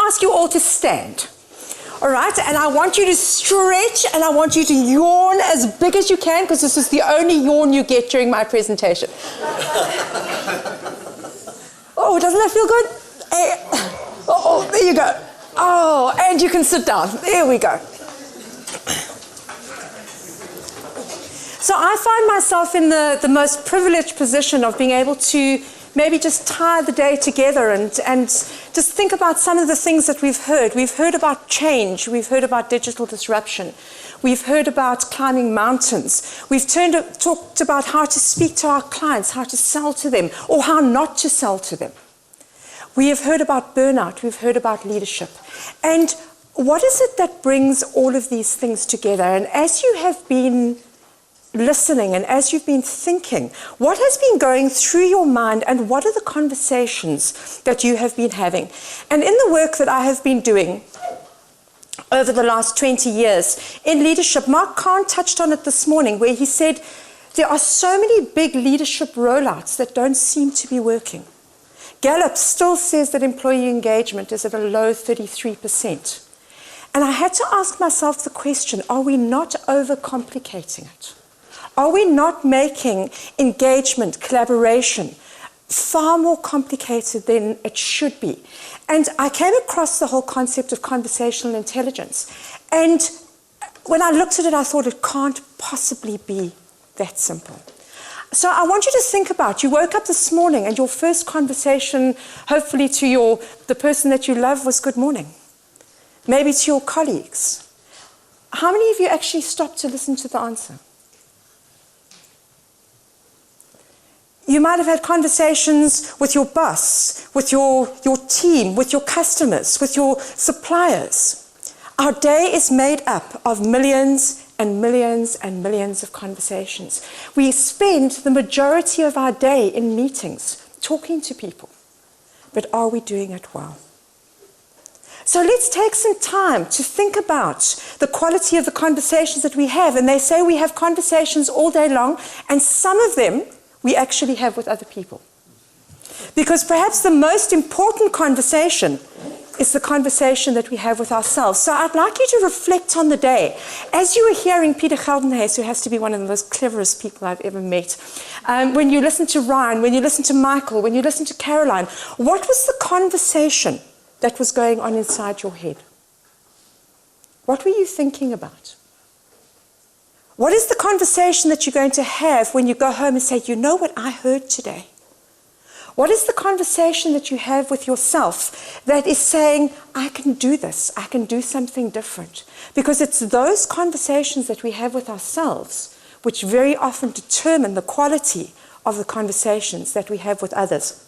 ask you all to stand. All right, and I want you to stretch and I want you to yawn as big as you can, because this is the only yawn you get during my presentation. Oh, doesn't that feel good? Oh, there you go. Oh, and you can sit down. There we go. So I find myself in the most privileged position of being able to maybe just tie the day together and just think about some of the things that we've heard. We've heard about change. We've heard about digital disruption. We've heard about climbing mountains. We've talked about how to speak to our clients, how to sell to them, or how not to sell to them. We have heard about burnout. We've heard about leadership. And what is it that brings all of these things together? And as you have been listening and as you've been thinking, what has been going through your mind and what are the conversations that you have been having? And in the work that I have been doing over the last 20 years in leadership, Mark Kahn touched on it this morning, where he said there are so many big leadership rollouts that don't seem to be working. Gallup still says that employee engagement is at a low 33%. And I had to ask myself the question, are we not overcomplicating it? Are we not making engagement, collaboration, far more complicated than it should be? And I came across the whole concept of conversational intelligence. And when I looked at it, I thought it can't possibly be that simple. So I want you to think about, you woke up this morning and your first conversation, hopefully to the person that you love, was good morning. Maybe to your colleagues. How many of you actually stopped to listen to the answer? You might have had conversations with your boss, with your team, with your customers, with your suppliers. Our day is made up of millions and millions and millions of conversations. We spend the majority of our day in meetings, talking to people. But are we doing it well? So let's take some time to think about the quality of the conversations that we have. And they say we have conversations all day long, and some of them we actually have with other people. Because perhaps the most important conversation is the conversation that we have with ourselves. So I'd like you to reflect on the day. As you were hearing Peter Geldenhuys, who has to be one of the most cleverest people I've ever met, when you listen to Ryan, when you listen to Michael, when you listen to Caroline, what was the conversation that was going on inside your head? What were you thinking about? What is the conversation that you're going to have when you go home and say, you know what I heard today? What is the conversation that you have with yourself that is saying, I can do this, I can do something different? Because it's those conversations that we have with ourselves which very often determine the quality of the conversations that we have with others.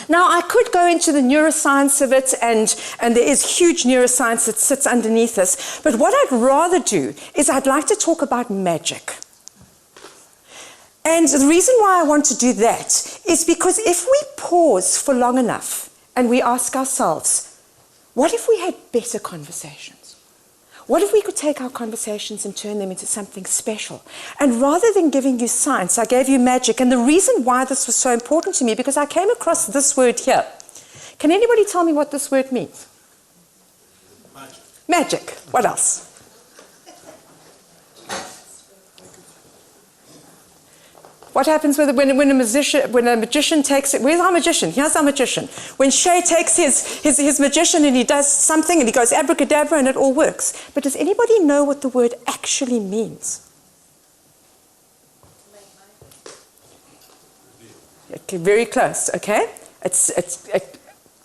Now, I could go into the neuroscience of it, and there is huge neuroscience that sits underneath this. But what I'd rather do is I'd like to talk about magic. And the reason why I want to do that is because if we pause for long enough and we ask ourselves, what if we had better conversations? What if we could take our conversations and turn them into something special? And rather than giving you science, I gave you magic. And the reason why this was so important to me, because I came across this word here. Can anybody tell me what this word means? Magic. Magic. What else? What happens when a magician takes it? Where's our magician? Here's our magician. When Shay takes his magician and he does something and he goes abracadabra and it all works. But does anybody know what the word actually means? Okay, very close, okay? It's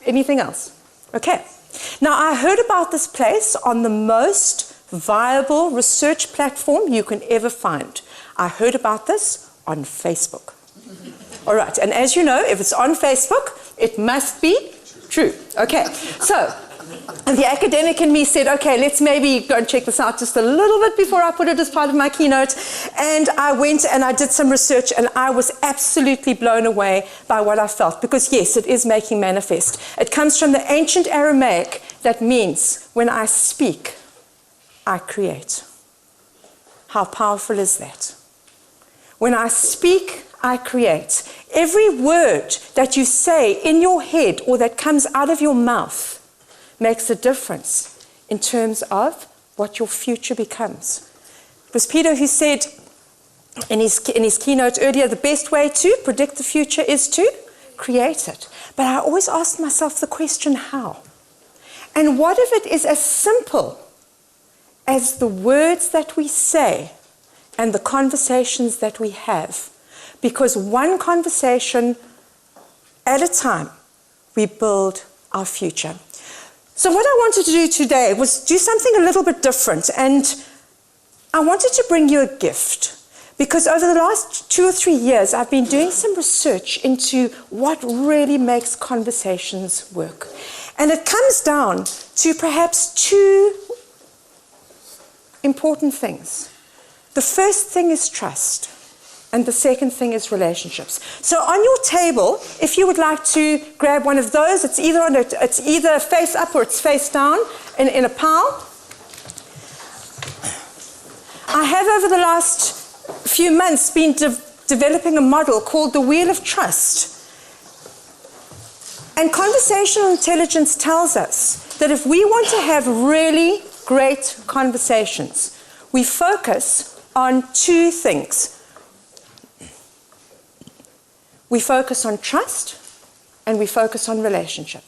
anything else? Okay. Now, I heard about this place on the most viable research platform you can ever find. I heard about this on Facebook. All right, and as you know, if it's on Facebook, it must be true. Okay, so the academic in me said, okay, let's maybe go and check this out just a little bit before I put it as part of my keynote. And I went and I did some research, and I was absolutely blown away by what I felt, because yes, it is making manifest. It comes from the ancient Aramaic that means, when I speak, I create. How powerful is that? When I speak, I create. Every word that you say in your head or that comes out of your mouth makes a difference in terms of what your future becomes. It was Peter who said in his keynote earlier, the best way to predict the future is to create it. But I always ask myself the question, how? And what if it is as simple as the words that we say and the conversations that we have? Because one conversation at a time, we build our future. So what I wanted to do today was do something a little bit different, and I wanted to bring you a gift, because over the last 2 or 3 years I've been doing some research into what really makes conversations work. And it comes down to perhaps 2 important things. The first thing is trust, and the second thing is relationships. So on your table, if you would like to grab one of those, it's either face up or it's face down in a pile. I have over the last few months been developing a model called the Wheel of Trust. And conversational intelligence tells us that if we want to have really great conversations, we focus on 2 things. We focus on trust and we focus on relationship.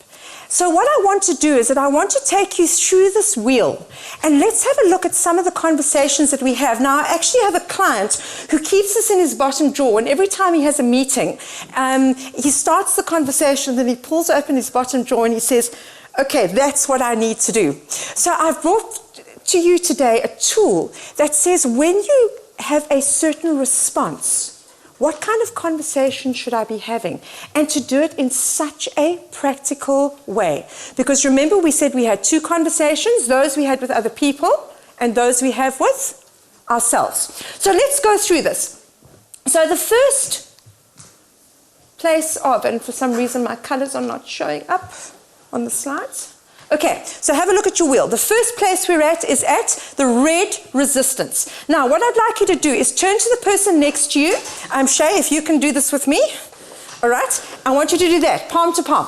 So what I want to do is that I want to take you through this wheel, and let's have a look at some of the conversations that we have. Now, I actually have a client who keeps this in his bottom drawer, and every time he has a meeting, he starts the conversation, then he pulls open his bottom drawer and he says, okay, that's what I need to do. So I've brought to you today a tool that says when you have a certain response, what kind of conversation should I be having? And to do it in such a practical way. Because remember, we said we had 2 conversations, those we had with other people and those we have with ourselves. So let's go through this. So the first place of, and for some reason my colors are not showing up on the slides. Okay, so have a look at your wheel. The first place we're at is at the red resistance. Now, what I'd like you to do is turn to the person next to you. Shay, if you can do this with me. All right, I want you to do that, palm to palm.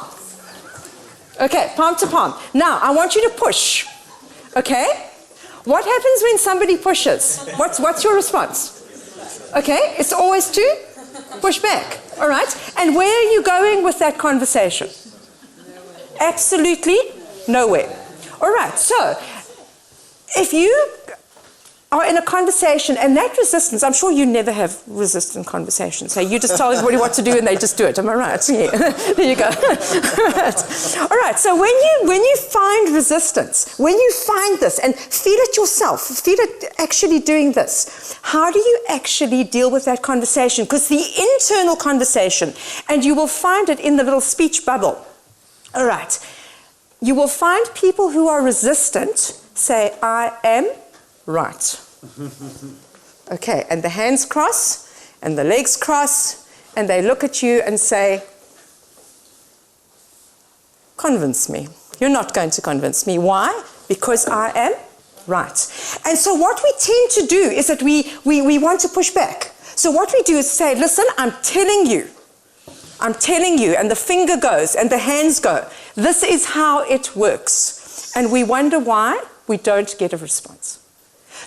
Okay, palm to palm. Now, I want you to push. Okay, what happens when somebody pushes? What's your response? Okay, it's always to push back. All right, and where are you going with that conversation? Absolutely nowhere. All right, so if you are in a conversation and that resistance, I'm sure you never have resistant conversations. So you just tell everybody what to do and they just do it. Am I right? Yeah. There you go. All right, so when you find resistance, when you find this and feel it yourself, feel it actually doing this, how do you actually deal with that conversation? Because the internal conversation, and you will find it in the little speech bubble. All right. You will find people who are resistant say, I am right. Okay, and the hands cross, and the legs cross, and they look at you and say, convince me. You're not going to convince me. Why? Because I am right. And so what we tend to do is that we want to push back. So what we do is say, listen, I'm telling you, and the finger goes and the hands go. This is how it works. And we wonder why we don't get a response.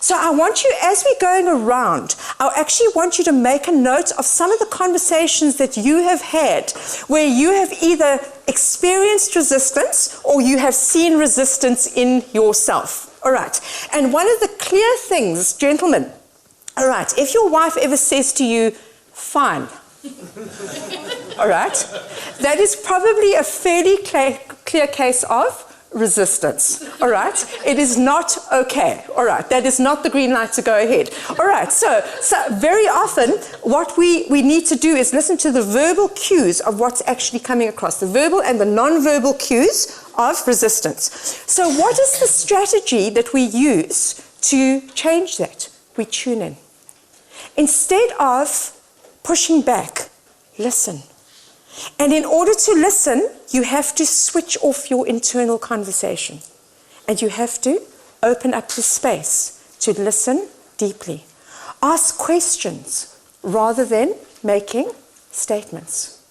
So I want you, as we're going around, I actually want you to make a note of some of the conversations that you have had where you have either experienced resistance or you have seen resistance in yourself. All right. And one of the clear things, gentlemen, all right, if your wife ever says to you, fine, all right, that is probably a fairly clear case of resistance. All right, it is not okay. All right, that is not the green light to go ahead. All right, so very often what we need to do is listen to the verbal cues of what's actually coming across, the verbal and the non-verbal cues of resistance. So what is the strategy that we use to change that? We tune in. Instead of pushing back, listen. And in order to listen, you have to switch off your internal conversation. And you have to open up the space to listen deeply. Ask questions rather than making statements.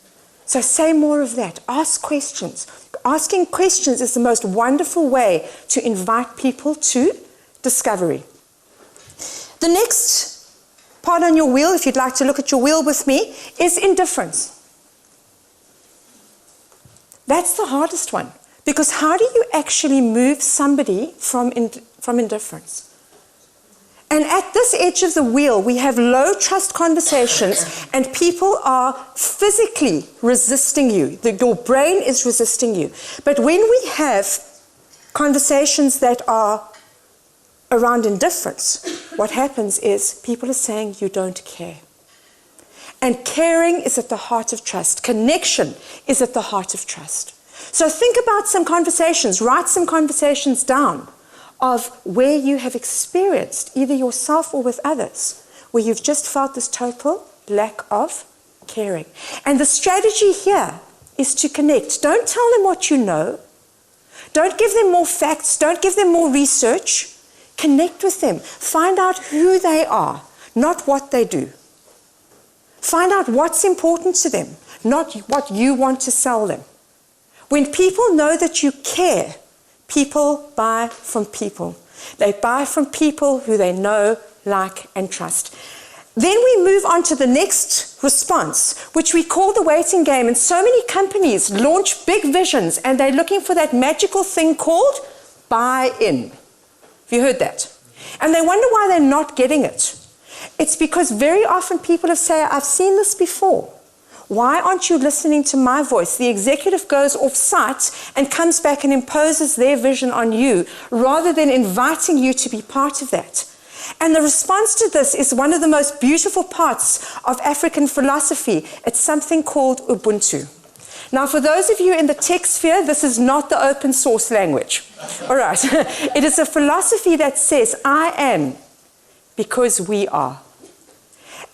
So say more of that. Ask questions. asking questions is the most wonderful way to invite people to discovery. The next part on your wheel, if you'd like to look at your wheel with me, is indifference. That's the hardest one, because how do you actually move somebody from indifference? And at this edge of the wheel, we have low trust conversations, and people are physically resisting you. Your brain is resisting you. But when we have conversations that are around indifference, what happens is people are saying you don't care. And caring is at the heart of trust. Connection is at the heart of trust. So think about some conversations, write some conversations down of where you have experienced, either yourself or with others, where you've just felt this total lack of caring. And the strategy here is to connect. Don't tell them what you know. Don't give them more facts. Don't give them more research. Connect with them. Find out who they are, not what they do. Find out what's important to them, not what you want to sell them. When people know that you care, people buy from people. They buy from people who they know, like, and trust. Then we move on to the next response, which we call the waiting game. And so many companies launch big visions, and they're looking for that magical thing called buy-in. Have you heard that? And they wonder why they're not getting it. It's because very often people have said, I've seen this before. Why aren't you listening to my voice? The executive goes off-site and comes back and imposes their vision on you, rather than inviting you to be part of that. And the response to this is one of the most beautiful parts of African philosophy. It's something called Ubuntu. Now, for those of you in the tech sphere, this is not the open source language. All right. It is a philosophy that says, I am because we are.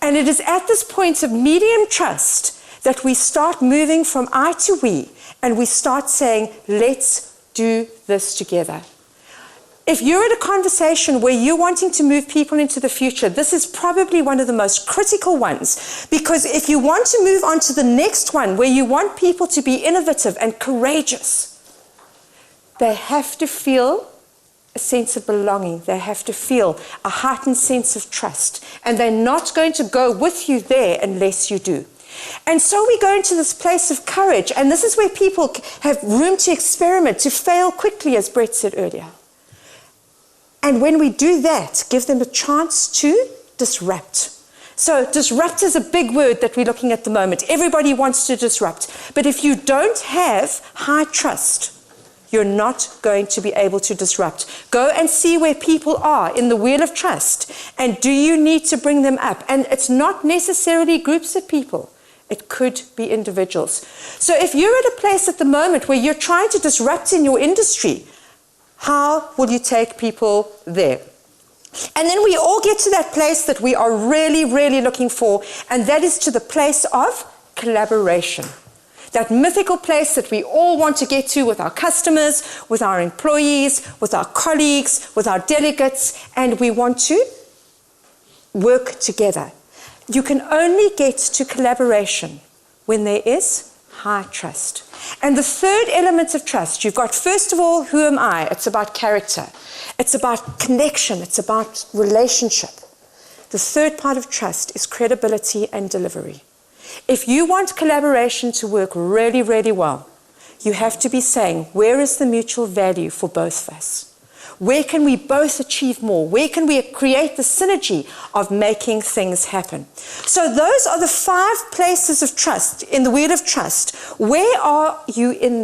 And it is at this point of medium trust that we start moving from I to we, and we start saying, let's do this together. If you're at a conversation where you're wanting to move people into the future, this is probably one of the most critical ones, because if you want to move on to the next one where you want people to be innovative and courageous, they have to feel a sense of belonging. They have to feel a heightened sense of trust, and they're not going to go with you there unless you do. And so we go into this place of courage, and this is where people have room to experiment, to fail quickly, as Brett said earlier. And when we do that, give them a chance to disrupt. So disrupt is a big word that we're looking at the moment. Everybody wants to disrupt. But if you don't have high trust, you're not going to be able to disrupt. Go and see where people are in the wheel of trust. And do you need to bring them up? And it's not necessarily groups of people. It could be individuals. So if you're at a place at the moment where you're trying to disrupt in your industry, how will you take people there? And then we all get to that place that we are really, really looking for, and that is to the place of collaboration. That mythical place that we all want to get to with our customers, with our employees, with our colleagues, with our delegates, and we want to work together. You can only get to collaboration when there is high trust. And the third element of trust, you've got, first of all, who am I? It's about character. It's about connection. It's about relationship. The third part of trust is credibility and delivery. If you want collaboration to work really, really well, you have to be saying, where is the mutual value for both of us? Where can we both achieve more? Where can we create the synergy of making things happen? So those are the 5 places of trust in the wheel of trust. Where are you in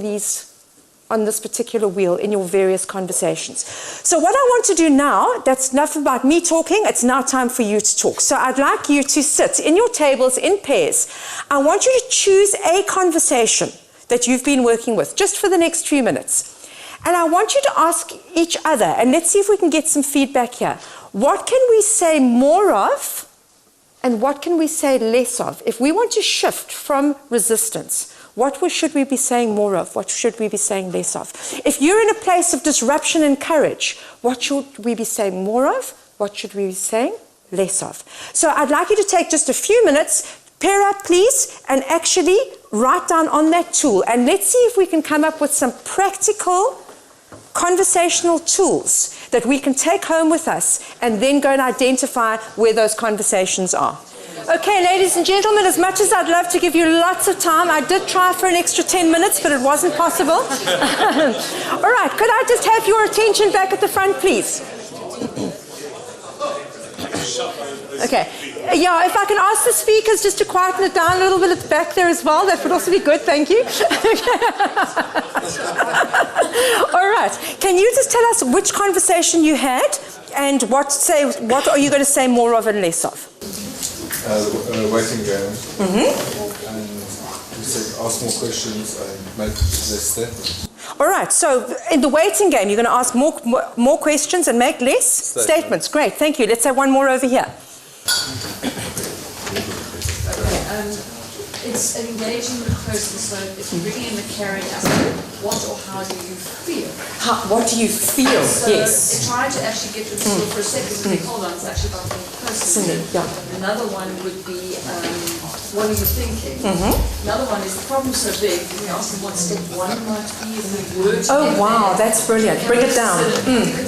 on this particular wheel in your various conversations? So what I want to do now, that's enough about me talking, it's now time for you to talk. So I'd like you to sit in your tables in pairs. I want you to choose a conversation that you've been working with just for the next few minutes. And I want you to ask each other, and let's see if we can get some feedback here. What can we say more of, and what can we say less of? If we want to shift from resistance, what should we be saying more of? What should we be saying less of? If you're in a place of disruption and courage, what should we be saying more of? What should we be saying less of? So I'd like you to take just a few minutes, pair up please, and actually write down on that tool, and let's see if we can come up with some practical conversational tools that we can take home with us and then go and identify where those conversations are. Okay, ladies and gentlemen, as much as I'd love to give you lots of time, I did try for an extra 10 minutes, but it wasn't possible. All right, could I just have your attention back at the front, please? Okay. Yeah, if I can ask the speakers just to quieten it down a little bit at the back there as well, that would also be good, thank you. All right. Can you just tell us which conversation you had and what are you going to say more of and less of? Waiting game. Mm-hmm. And you said ask more questions and make less statements. All right, so in the waiting game, you're going to ask more questions and make less statements. Great, thank you. Let's have one more over here. It's engaging the person, so it's bringing in the caring aspect. What or how do you feel? What do you feel? So Yes. try to actually get them to look for a second and think, hold on, it's actually about the person. Yeah. Another one would be, what are you thinking? Another one is, the problem's so big, we ask them what step one might be if we were to Oh, wow, that's brilliant. Bring it down.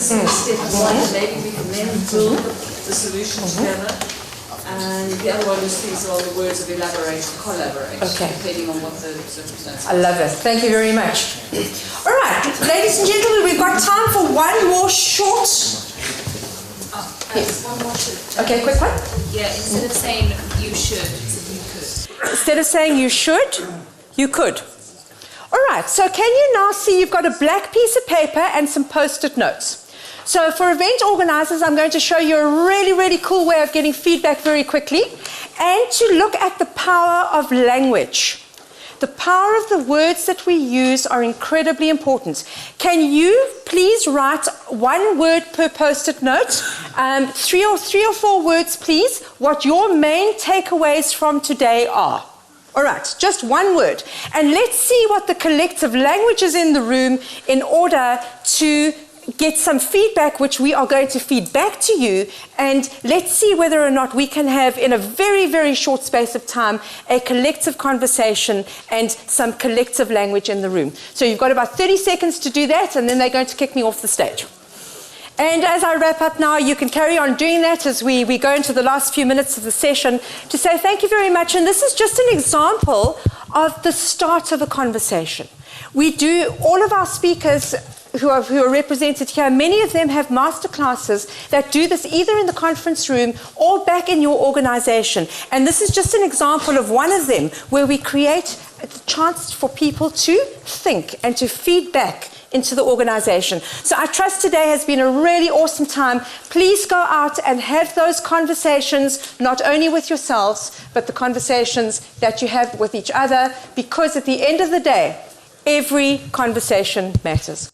Step one, and maybe we can then build the solution together. And the other one is things along the words of elaborate, collaborate, depending on what the circumstances. I love it. Thank you very much. All right, ladies and gentlemen, we've got time for one more short. Yes. One more should. Okay, quick one. Yeah, instead of saying you should, it's you could. Instead of saying you should, you could. All right, so can you now see you've got a black piece of paper and some post-it notes? So for event organizers, I'm going to show you a really, really cool way of getting feedback very quickly and to look at the power of language. The power of the words that we use are incredibly important. Can you please write one word per post-it note? Three or four words, please, what your main takeaways from today are. All right, just one word. And let's see what the collective language is in the room in order to get some feedback, which we are going to feed back to you, and let's see whether or not we can have, in a very, very short space of time, a collective conversation and some collective language in the room. So you've got about 30 seconds to do that, and then they're going to kick me off the stage. And as I wrap up now, you can carry on doing that as we go into the last few minutes of the session to say thank you very much. And this is just an example of the start of a conversation. We do, all of our speakers who are represented here, many of them have master classes that do this either in the conference room or back in your organization. And this is just an example of one of them where we create a chance for people to think and to feed back into the organization. So I trust today has been a really awesome time. Please go out and have those conversations, not only with yourselves, but the conversations that you have with each other, because at the end of the day, every conversation matters.